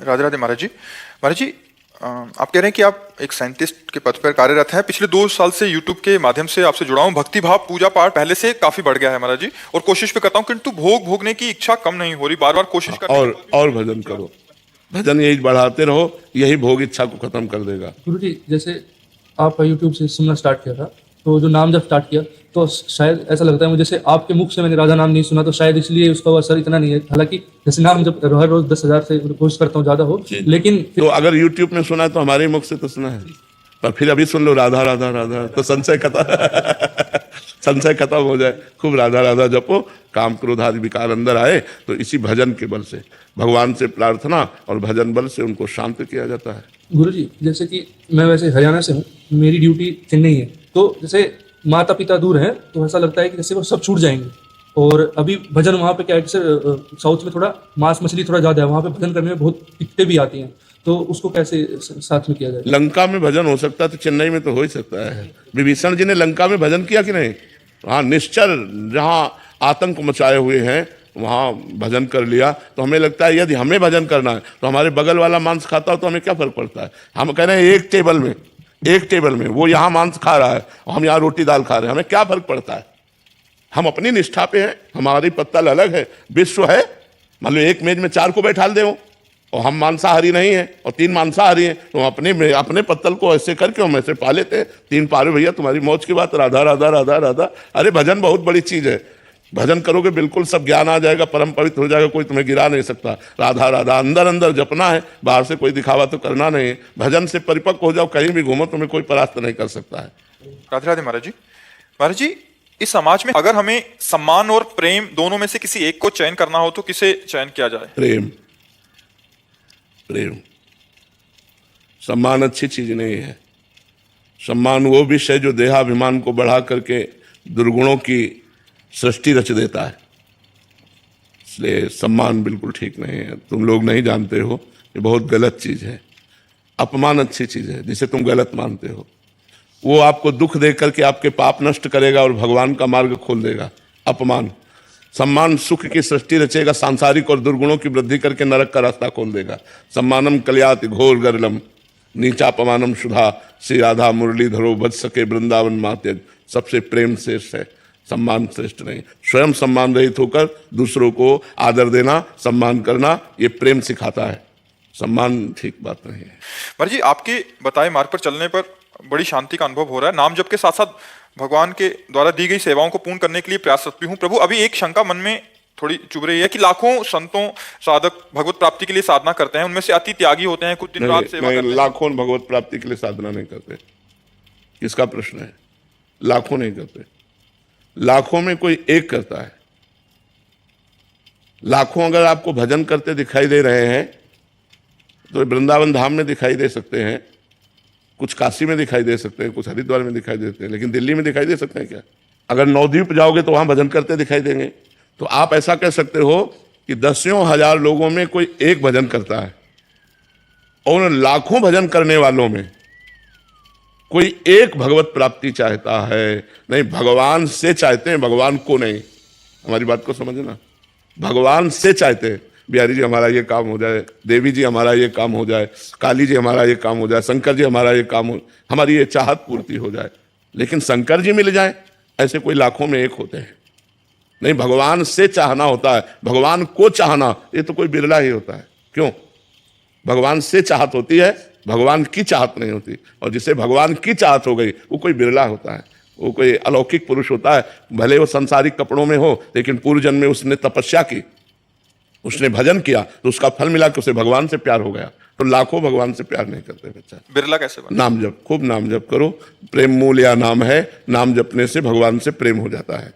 राधे राधे महाराज जी। महाराज जी, आप कह रहे हैं कि आप एक साइंटिस्ट के पद पर कार्यरत हैं। पिछले 2 साल से यूट्यूब के माध्यम से आपसे जुड़ा हूँ। भक्ति भाव पूजा पाठ पहले से काफी बढ़ गया है महाराज जी, और कोशिश भी करता हूँ, किंतु भोग भोगने की इच्छा कम नहीं हो रही। बार बार कोशिश करने के बाद भी और भजन करो, भजन यही बढ़ाते रहो, यही भोग इच्छा को खत्म कर देगा। गुरु जी, जैसे आप यूट्यूब से सुनना स्टार्ट किया था, तो जो नाम जब स्टार्ट किया तो शायद ऐसा लगता है मुझे, जैसे आपके मुख से मैंने राधा नाम नहीं सुना, तो शायद इसलिए उसका असर इतना नहीं है। हालांकि जैसे नाम जब हर रोज 10,000 से कोशिश करता हूँ ज्यादा हो, लेकिन तो अगर यूट्यूब में सुना है तो हमारे मुख से तो सुना है, पर फिर अभी सुन लो राधा राधा राधा, तो संशय खत्म संशय खत्म हो जाए। खूब राधा राधा जपो, काम क्रोध आदि विकार अंदर आए तो इसी भजन के बल से, भगवान से प्रार्थना और भजन बल से उनको शांत किया जाता है। गुरु जी, जैसे कि मैं वैसे हरियाणा से हूँ, मेरी ड्यूटी चेन्नई है, तो जैसे माता पिता दूर हैं तो ऐसा लगता है कि जैसे वो सब छूट जाएंगे। और अभी भजन वहाँ पे क्या है, जैसे साउथ में थोड़ा मांस मछली थोड़ा ज्यादा है, वहाँ पे भजन करने में बहुत दिक्कतें भी आती हैं, तो उसको कैसे साथ में किया जाए? लंका में भजन हो सकता है तो चेन्नई में तो हो ही सकता है। विभीषण जी ने लंका में भजन किया कि नहीं? हाँ, निश्चर जहाँ आतंक मचाए हुए हैं वहाँ भजन कर लिया। तो हमें लगता है यदि हमें भजन करना है तो हमारे बगल वाला मांस खाता हो तो हमें क्या फर्क पड़ता है? हम कह रहे हैं एक टेबल में वो यहाँ मांस खा रहा है और हम यहाँ रोटी दाल खा रहे हैं, हमें क्या फर्क पड़ता है? हम अपनी निष्ठा पे हैं, हमारी पत्तल अलग है, विश्व है। मान लो एक मेज में 4 को बैठा दे और हम मांसाहारी नहीं है और 3 मांसाहारी हैं, तो अपने पत्तल को ऐसे करके हम ऐसे पा लेते हैं। 3 पारे भैया, तुम्हारी मौज की बात, राधा राधा राधा राधा। अरे भजन बहुत बड़ी चीज है, भजन करोगे बिल्कुल सब ज्ञान आ जाएगा, परम पवित्र हो जाएगा, कोई तुम्हें गिरा नहीं सकता। राधा राधा अंदर अंदर जपना है, बाहर से कोई दिखावा तो करना नहीं है। भजन से परिपक्व हो जाओ, कहीं भी घूमो तुम्हें कोई परास्त नहीं कर सकता है। राधे राधे महाराज जी। महाराज जी, इस समाज में अगर हमें सम्मान और प्रेम दोनों में से किसी एक को चयन करना हो तो किसे चयन किया जाए? प्रेम। प्रेम, सम्मान अच्छी चीज नहीं है। सम्मान वो विषय जो देहाभिमान को बढ़ा करके दुर्गुणों की सृष्टि रच देता है, इसलिए सम्मान बिल्कुल ठीक नहीं है। तुम लोग नहीं जानते हो, ये बहुत गलत चीज है। अपमान अच्छी चीज है, जिसे तुम गलत मानते हो। वो आपको दुख दे करके आपके पाप नष्ट करेगा और भगवान का मार्ग खोल देगा। अपमान। सम्मान सुख की सृष्टि रचेगा, सांसारिक और दुर्गुणों की वृद्धि करके नरक का रास्ता खोल देगा। सम्मानम कल्याति घोर गरलम नीचापमानम सुधा, श्री राधा मुरलीधरो बच सके वृंदावन मात्यज। सबसे प्रेम श्रेष्ठ है, सम्मान श्रेष्ठ नहीं। स्वयं सम्मान रहित होकर दूसरों को आदर देना, सम्मान करना, ये प्रेम सिखाता है। सम्मान ठीक बात नहीं है। महाराज जी, आपके बताए मार्ग पर चलने पर बड़ी शांति का अनुभव हो रहा है। नाम जप के साथ साथ भगवान के द्वारा दी गई सेवाओं को पूर्ण करने के लिए प्रयासरत भी हूँ। प्रभु, अभी एक शंका मन में थोड़ी चुभ रही है कि लाखों संतों साधक भगवत प्राप्ति के लिए साधना करते हैं, उनमें से अति त्यागी होते हैं, कुछ दिन रात सेवा करते हैं। लाखों भगवत प्राप्ति के लिए साधना नहीं करते। किसका प्रश्न है? लाखों नहीं करते, लाखों में कोई एक करता है। लाखों अगर आपको भजन करते दिखाई दे रहे हैं तो वृंदावन धाम में दिखाई दे सकते हैं, कुछ काशी में दिखाई दे सकते हैं, कुछ हरिद्वार में दिखाई देते हैं, लेकिन दिल्ली में दिखाई दे सकते हैं क्या? अगर नवद्वीप जाओगे तो वहां भजन करते दिखाई देंगे। तो आप ऐसा कह सकते हो कि 10,000 लोगों में कोई एक भजन करता है और उन लाखों भजन करने वालों में कोई एक भगवत प्राप्ति चाहता है। नहीं, भगवान से चाहते हैं, भगवान को नहीं। हमारी बात को समझना, भगवान से चाहते हैं बिहारी जी हमारा ये काम हो जाए, देवी जी हमारा ये काम हो जाए, काली जी हमारा ये काम हो जाए, शंकर जी हमारा ये काम हो, हमारी ये चाहत पूर्ति हो जाए। लेकिन शंकर जी मिल जाए ऐसे कोई लाखों में एक होते हैं? नहीं, भगवान से चाहना होता है। भगवान को चाहना ये तो कोई बिरला ही होता है। क्यों? भगवान से चाहत होती है, भगवान की चाहत नहीं होती। और जिसे भगवान की चाहत हो गई वो कोई बिरला होता है, वो कोई अलौकिक पुरुष होता है। भले वो संसारिक कपड़ों में हो, लेकिन पूर्व जन्म में उसने तपस्या की, उसने भजन किया, तो उसका फल मिला कि उसे भगवान से प्यार हो गया। तो लाखों भगवान से प्यार नहीं करते बच्चा। बिरला कैसे बना? नाम जप, खूब नाम जप करो। प्रेम मूल या नाम है, नाम जपने से भगवान से प्रेम हो जाता है।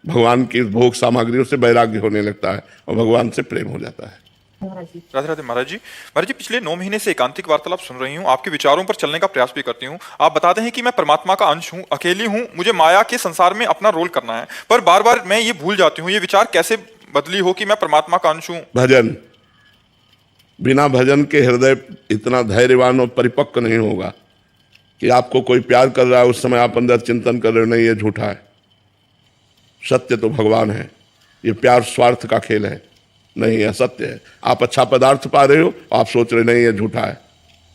भगवान की भोग सामग्रियों से वैराग्य होने लगता है और भगवान से प्रेम हो जाता है। राधे राधे महाराज जी। महाराज जी, पिछले 9 महीने से एकांतिक वार्तालाप सुन रही हूँ, आपके विचारों पर चलने का प्रयास भी करती हूँ। आप बताते हैं कि मैं परमात्मा का अंश हूँ, अकेली हूँ, मुझे माया के संसार में अपना रोल करना है, पर बार बार मैं ये भूल जाती हूँ। ये विचार कैसे बदली हो कि मैं परमात्मा का अंश हूँ? भजन, बिना भजन के हृदय इतना धैर्यवान और परिपक्व नहीं होगा कि आपको कोई प्यार कर रहा है उस समय आप अंदर चिंतन कर रहे हो नहीं ये झूठा है। सत्य तो भगवान है, ये प्यार स्वार्थ का खेल है। नहीं है, सत्य है। आप अच्छा पदार्थ पा रहे हो, आप सोच रहे नहीं ये झूठा है,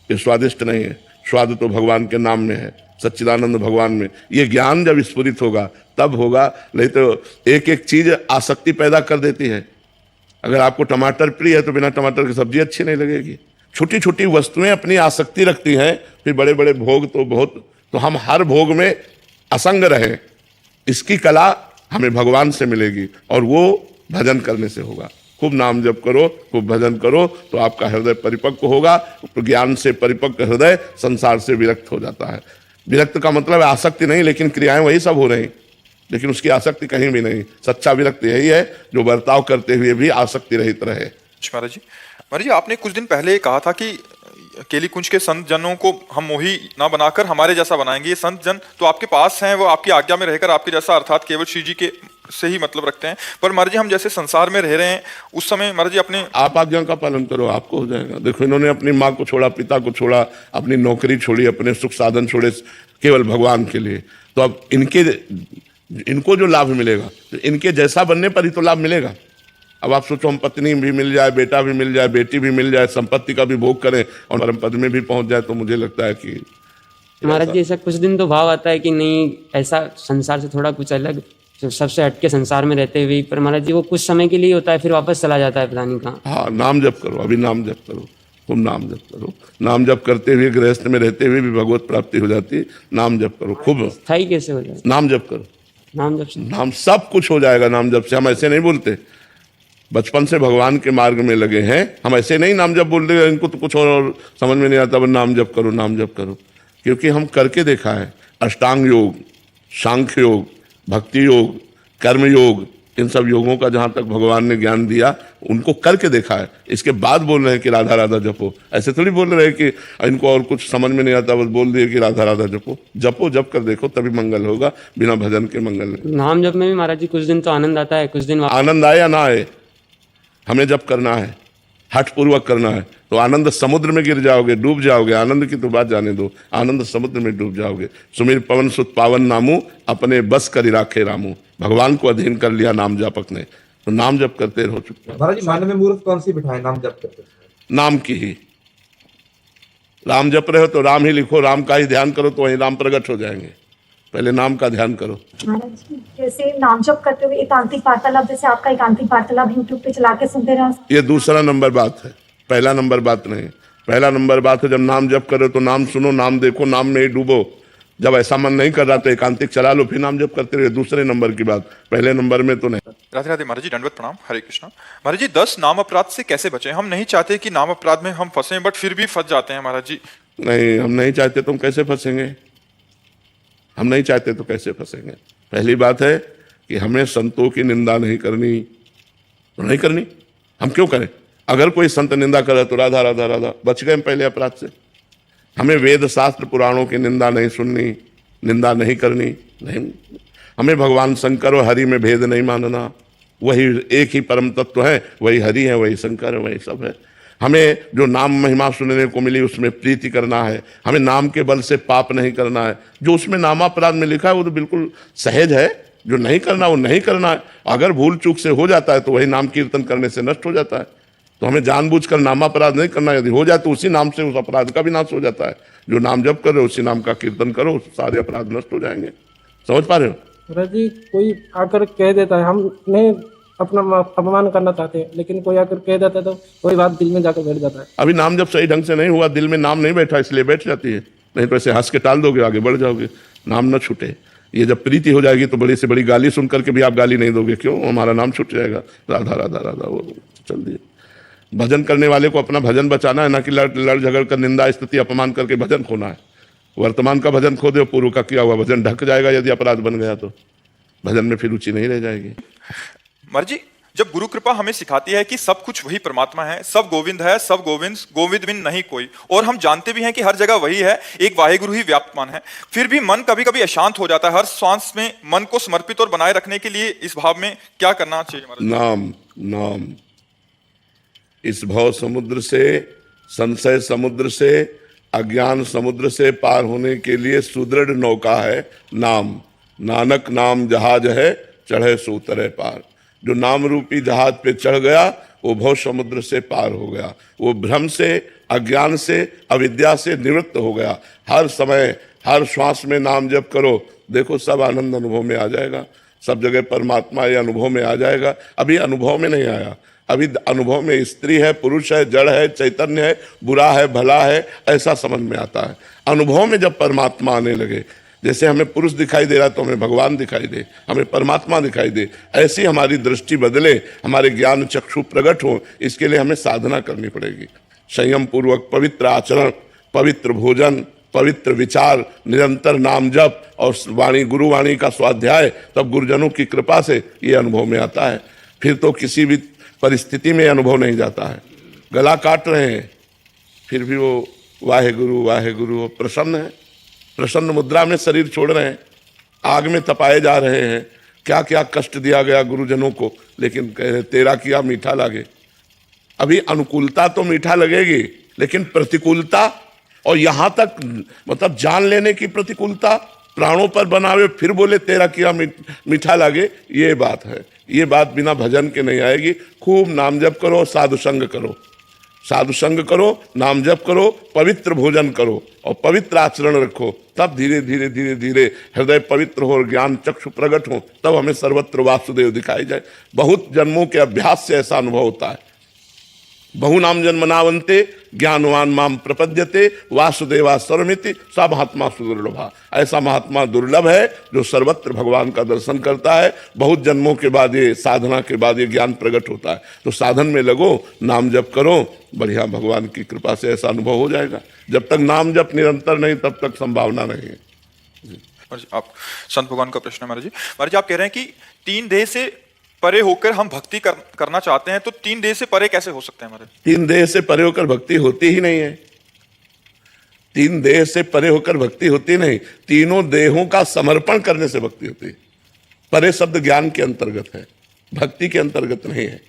ये स्वादिष्ट नहीं है। स्वाद तो भगवान के नाम में है, सच्चिदानंद भगवान में। ये ज्ञान जब स्फुरित होगा तब होगा, नहीं तो एक एक चीज आसक्ति पैदा कर देती है। अगर आपको टमाटर प्रिय है तो बिना टमाटर की सब्जी अच्छी नहीं लगेगी। छोटी छोटी वस्तुएं अपनी आसक्ति रखती हैं, फिर बड़े बड़े भोग तो बहुत। तो हम हर भोग में असंग रहें, इसकी कला हमें भगवान से मिलेगी और वो भजन करने से होगा। खूब नाम जप करो, खूब भजन करो, तो आपका हृदय परिपक्व होगा। ज्ञान से परिपक्व हृदय संसार से विरक्त हो जाता है। विरक्त का मतलब है आसक्ति नहीं, लेकिन क्रियाएं वही सब हो रही, लेकिन उसकी आसक्ति कहीं भी नहीं। सच्चा विरक्त यही है जो बर्ताव करते हुए भी आसक्ति रहित रहे। महाराज जी आपने कुछ दिन पहले कहा था कि केली कुंज के संत जनों को हम मोही ना बनाकर हमारे जैसा बनाएंगे। ये संत जन तो आपके पास हैं, वो आपकी आज्ञा में रहकर आपके जैसा अर्थात केवल श्री जी के से ही मतलब रखते हैं। पर महाराज जी हम जैसे संसार में रह रहे हैं उस समय महाराज जी अपने आप आज्ञा का पालन करो, आपको हो जाएगा। देखो इन्होंने अपनी माँ को छोड़ा, पिता को छोड़ा, अपनी नौकरी छोड़ी, अपने सुख साधन छोड़े केवल भगवान के लिए। तो अब इनको जो लाभ मिलेगा तो इनके जैसा बनने पर ही तो लाभ मिलेगा। अब आप सोचो हम पत्नी भी मिल जाए, बेटा भी मिल जाए, बेटी भी मिल जाए, संपत्ति का भी भोग करें और परम पद में भी पहुंच जाए, तो मुझे लगता है कि महाराज जी ऐसा कुछ दिन तो भाव आता है कि नहीं ऐसा संसार से थोड़ा कुछ अलग, सबसे हटके संसार में रहते हुए। पर महाराज जी वो कुछ समय के लिए होता है, फिर वापस चला जाता है, पता नहीं कहाँ। हाँ, नाम जप करो, अभी नाम जप करो, खूब नाम जप करो। नाम जप करते हुए गृहस्थ में रहते हुए भी भगवत प्राप्ति हो जाती है। नाम जप करो खूब। स्थायी कैसे हो जाए? नाम जप करो, नाम जप से नाम सब कुछ हो जाएगा। नाम जप से हम ऐसे नहीं बोलते, बचपन से भगवान के मार्ग में लगे हैं, हम ऐसे नहीं नाम जप बोल रहे। इनको तो कुछ और समझ में नहीं आता, बस नाम जप करो, नाम जप करो। क्योंकि हम करके देखा है, अष्टांग योग, सांख्य योग, भक्ति योग, कर्म योग, इन सब योगों का जहां तक भगवान ने ज्ञान दिया उनको करके देखा है। इसके बाद बोल रहे हैं कि राधा राधा जपो। ऐसे थोड़ी बोल रहे हैं कि इनको और कुछ समझ में नहीं आता, बस बोल दिए कि राधा राधा जपो। जपो, जप कर देखो, तभी मंगल होगा, बिना भजन के मंगल नहीं। नाम जप में भी महाराज जी कुछ दिन तो आनंद आता है, कुछ दिन आनंद आए या ना आए, हमें जब करना है, हठ पूर्वक करना है, तो आनंद समुद्र में गिर जाओगे, डूब जाओगे। आनंद की तो बात जाने दो, आनंद समुद्र में डूब जाओगे। सुमिर पवन सुत पावन नामू, अपने बस कर राखे रामू। भगवान को अधीन कर लिया नाम जपक ने, तो नाम जप करते रहो चुपचाप। महाराज जी मन में मूर्ख कौन सी बिठाए नाम जप करते? नाम की ही, राम जप रहे हो तो राम ही लिखो, राम का ही ध्यान करो, तो वहीं राम प्रकट हो जाएंगे। पहले नाम का ध्यान करो। महाराज जी जैसे नाम जप करते हुए एकांतिक वार्तालाप, जैसे आपका एकांतिक वार्तालाप यूट्यूब पे चला के सुनते रहो, ये दूसरा नंबर बात है, पहला नंबर बात नहीं। पहला नंबर बात है जब नाम जप करो तो नाम सुनो, नाम देखो, नाम में ही डूबो। जब ऐसा मन नहीं कर रहा तो एकांतिक चला लो, फिर नाम जप करते रहे। दूसरे नंबर की बात, पहले नंबर में तो नहीं। राधे राधे महाराज जी, दंडवत प्रणाम, हरे कृष्णा। महाराज जी 10 नाम अपराध से कैसे बचें? हम नहीं चाहते कि नाम अपराध में हम फंसे, बट फिर भी फंस जाते हैं महाराज जी। नहीं, हम नहीं चाहते तो हम कैसे फंसेंगे? हम नहीं चाहते तो कैसे फंसेंगे? पहली बात है कि हमें संतों की निंदा नहीं करनी, तो नहीं करनी। हम क्यों करें? अगर कोई संत निंदा करे तो राधा राधा राधा, बच गए हम पहले अपराध से। हमें वेद शास्त्र पुराणों की निंदा नहीं सुननी, निंदा नहीं करनी, नहीं। हमें भगवान शंकर और हरि में भेद नहीं मानना। वही एक ही परम तत्व है, वही हरि है, वही शंकर है, वही सब है। हमें जो नाम महिमा सुनने को मिली उसमें प्रीति करना है। हमें नाम के बल से पाप नहीं करना है। जो उसमें नामापराध में लिखा है वो तो बिल्कुल सहज है, जो नहीं करना वो नहीं करना है। अगर भूल चूक से हो जाता है तो वही नाम कीर्तन करने से नष्ट हो जाता है। तो हमें जानबूझकर नामापराध नहीं करना। यदि हो जाए तो उसी नाम से उस अपराध का भी नाश हो जाता है। जो नाम जप करो, उसी नाम का कीर्तन करो, सारे अपराध नष्ट हो जाएंगे। समझ पा रहे हो? महाराज जी कोई आकर कह देता है, हम नहीं अपना अपमान करना चाहते हैं, लेकिन कोई आकर कह देता है तो कोई बात दिल में जाकर बैठ जाता है। अभी नाम जब सही ढंग से नहीं हुआ, दिल में नाम नहीं बैठा, इसलिए बैठ जाती है। नहीं तो ऐसे हंस के टाल दोगे, आगे बढ़ जाओगे। नाम न छूटे। ये जब प्रीति हो जाएगी तो बड़ी से बड़ी गाली सुन करके भी आप गाली नहीं दोगे। क्यों? हमारा नाम छूट जाएगा। राधा राधा राधा, वो चल दिए। भजन करने वाले को अपना भजन बचाना है, ना कि लड़ झगड़ कर निंदा स्तुति अपमान करके भजन खोना है। वर्तमान का भजन खो दो, पूर्व का किया हुआ भजन ढक जाएगा। यदि अपराध बन गया तो भजन में फिर रुचि नहीं रह जाएगी। महाराज जी जब गुरु कृपा हमें सिखाती है कि सब कुछ वही परमात्मा है, सब गोविंद है, सब गोविंद बिन नहीं कोई, और हम जानते भी हैं कि हर जगह वही है, एक वाहेगुरु ही व्याप्तमान है, फिर भी मन कभी कभी अशांत हो जाता है। हर श्वास में मन को समर्पित और बनाए रखने के लिए इस भाव में क्या करना चाहिए महाराज? नाम नाम। इस भव समुद्र से, संशय समुद्र से, अज्ञान समुद्र से पार होने के लिए सुदृढ़ नौका है नाम। नानक नाम जहाज है, चढ़े सो उतरे पार। जो नाम रूपी जहाज पे चढ़ गया वो भव समुद्र से पार हो गया, वो भ्रम से, अज्ञान से, अविद्या से निवृत्त हो गया। हर समय हर श्वास में नाम जप करो, देखो सब आनंद अनुभव में आ जाएगा, सब जगह परमात्मा ये अनुभव में आ जाएगा। अभी अनुभव में नहीं आया, अभी अनुभव में स्त्री है, पुरुष है, जड़ है, चैतन्य है, बुरा है, भला है, ऐसा समझ में आता है। अनुभव में जब परमात्मा आने लगे, जैसे हमें पुरुष दिखाई दे रहा तो हमें भगवान दिखाई दे, हमें परमात्मा दिखाई दे, ऐसी हमारी दृष्टि बदले, हमारे ज्ञान चक्षु प्रकट हो, इसके लिए हमें साधना करनी पड़ेगी। संयम पूर्वक पवित्र आचरण, पवित्र भोजन, पवित्र विचार, निरंतर नाम जप और वाणी, गुरुवाणी का स्वाध्याय, तब गुरुजनों की कृपा से ये अनुभव में आता है। फिर तो किसी भी परिस्थिति में अनुभव नहीं जाता है। गला काट रहे हैं फिर भी वो वाहे गुरु वो प्रसन्न है, प्रसन्न मुद्रा में शरीर छोड़ रहे हैं, आग में तपाए जा रहे हैं, क्या क्या कष्ट दिया गया गुरुजनों को, लेकिन कह रहे तेरा किया मीठा लगे। अभी अनुकूलता तो मीठा लगेगी, लेकिन प्रतिकूलता और यहाँ तक मतलब जान लेने की प्रतिकूलता, प्राणों पर बनावे फिर बोले तेरा किया मीठा लगे, ये बात है। ये बात बिना भजन के नहीं आएगी। खूब नाम जप करो, साधु संग करो, साधु संग करो, नाम जप करो, पवित्र भोजन करो और पवित्र आचरण रखो, तब धीरे धीरे धीरे धीरे हृदय पवित्र हो और ज्ञान चक्षु प्रकट हो, तब हमें सर्वत्र वासुदेव दिखाई जाए। बहुत जन्मों के अभ्यास से ऐसा अनुभव होता है। बहुनाम जन्मनावंते ज्ञानवान माम प्रपद्यते वासुदेवा सर्वमिति सा महात्मा सुदुर्लभा। ऐसा महात्मा दुर्लभ है जो सर्वत्र भगवान का दर्शन करता है। बहुत जन्मों के बाद ये साधना के बाद ये ज्ञान प्रकट होता है। तो साधन में लगो, नाम जप करो, बढ़िया भगवान की कृपा से ऐसा अनुभव हो जाएगा। जब तक नाम जप निरंतर नहीं तब तक संभावना नहीं है। आप संत भगवान का प्रश्न है महाराज जी। महाराज जी आप कह रहे हैं कि तीन देह से परे होकर हम भक्ति करना चाहते हैं, तो तीन देह से परे कैसे हो सकते हैं महाराज? तीन देह से परे होकर भक्ति होती ही नहीं है। तीन देह से परे होकर भक्ति होती नहीं, तीनों देहों का समर्पण करने से भक्ति होती है। परे शब्द ज्ञान के अंतर्गत है, भक्ति के अंतर्गत नहीं है।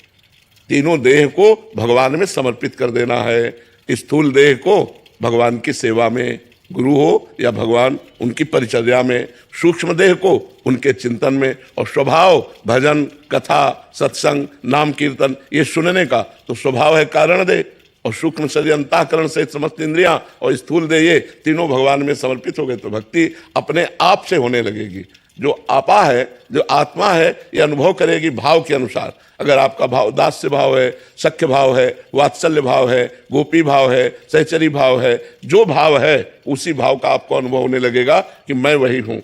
तीनों देह को भगवान में समर्पित कर देना है। स्थूल देह को भगवान की सेवा में, गुरु हो या भगवान उनकी परिचर्या में, सूक्ष्म देह को उनके चिंतन में, और स्वभाव भजन, कथा, सत्संग, नाम कीर्तन ये सुनने का तो स्वभाव है कारण देह, और सूक्ष्म शरीर अंतःकरण से समस्त इंद्रियां और स्थूल देह ये तीनों भगवान में समर्पित हो गए तो भक्ति अपने आप से होने लगेगी। जो आपा है, जो आत्मा है, ये अनुभव करेगी भाव के अनुसार। अगर आपका भाव दास्य भाव है, सख्य भाव है, वात्सल्य भाव है, गोपी भाव है, सहचरी भाव है, जो भाव है उसी भाव का आपको अनुभव होने लगेगा कि मैं वही हूं।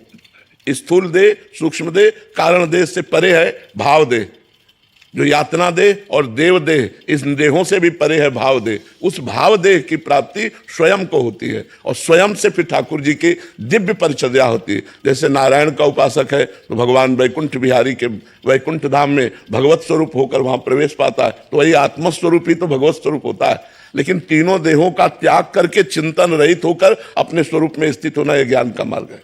स्थूल देह, सूक्ष्म देह, कारण देह से परे है भाव देह, जो यातना देह और देव देह, इस देहों से भी परे है भाव देह। उस भाव देह की प्राप्ति स्वयं को होती है, और स्वयं से फिर ठाकुर जी की दिव्य परिचर्या होती है। जैसे नारायण का उपासक है तो भगवान वैकुंठ बिहारी के वैकुंठ धाम में भगवत स्वरूप होकर वहां प्रवेश पाता है, तो वही आत्मस्वरूप ही तो भगवत स्वरूप होता है। लेकिन तीनों देहों का त्याग करके चिंतन रहित होकर अपने स्वरूप में स्थित होना यह ज्ञान का मार्ग है।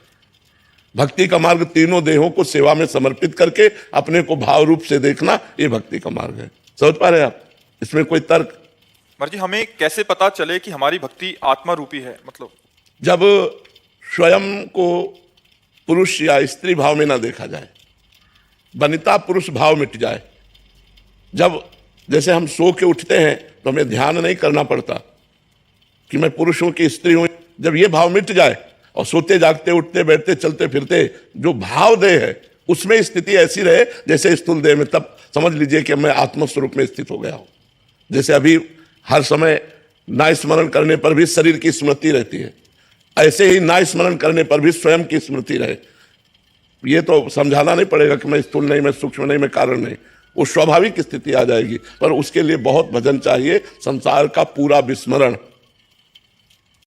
भक्ति का मार्ग तीनों देहों को सेवा में समर्पित करके अपने को भाव रूप से देखना, ये भक्ति का मार्ग है। समझ पा रहे हैं आप? इसमें कोई तर्क? महाराज जी हमें कैसे पता चले कि हमारी भक्ति आत्मा रूपी है? मतलब जब स्वयं को पुरुष या स्त्री भाव में ना देखा जाए, वनिता पुरुष भाव मिट जाए। जब जैसे हम सो के उठते हैं तो हमें ध्यान नहीं करना पड़ता कि मैं पुरुष हूं कि स्त्री हूं। जब ये भाव मिट जाए और सोते जागते उठते बैठते चलते फिरते जो भाव देह है उसमें स्थिति ऐसी रहे जैसे स्थूल देह में, तब समझ लीजिए कि मैं आत्मस्वरूप में स्थित हो गया हूं। जैसे अभी हर समय ना स्मरण करने पर भी शरीर की स्मृति रहती है, ऐसे ही ना स्मरण करने पर भी स्वयं की स्मृति रहे। ये तो समझाना नहीं पड़ेगा कि मैं स्थूल नहीं, मैं सूक्ष्म नहीं, मैं कारण नहीं, वो स्वाभाविक स्थिति आ जाएगी। पर उसके लिए बहुत भजन चाहिए, संसार का पूरा विस्मरण।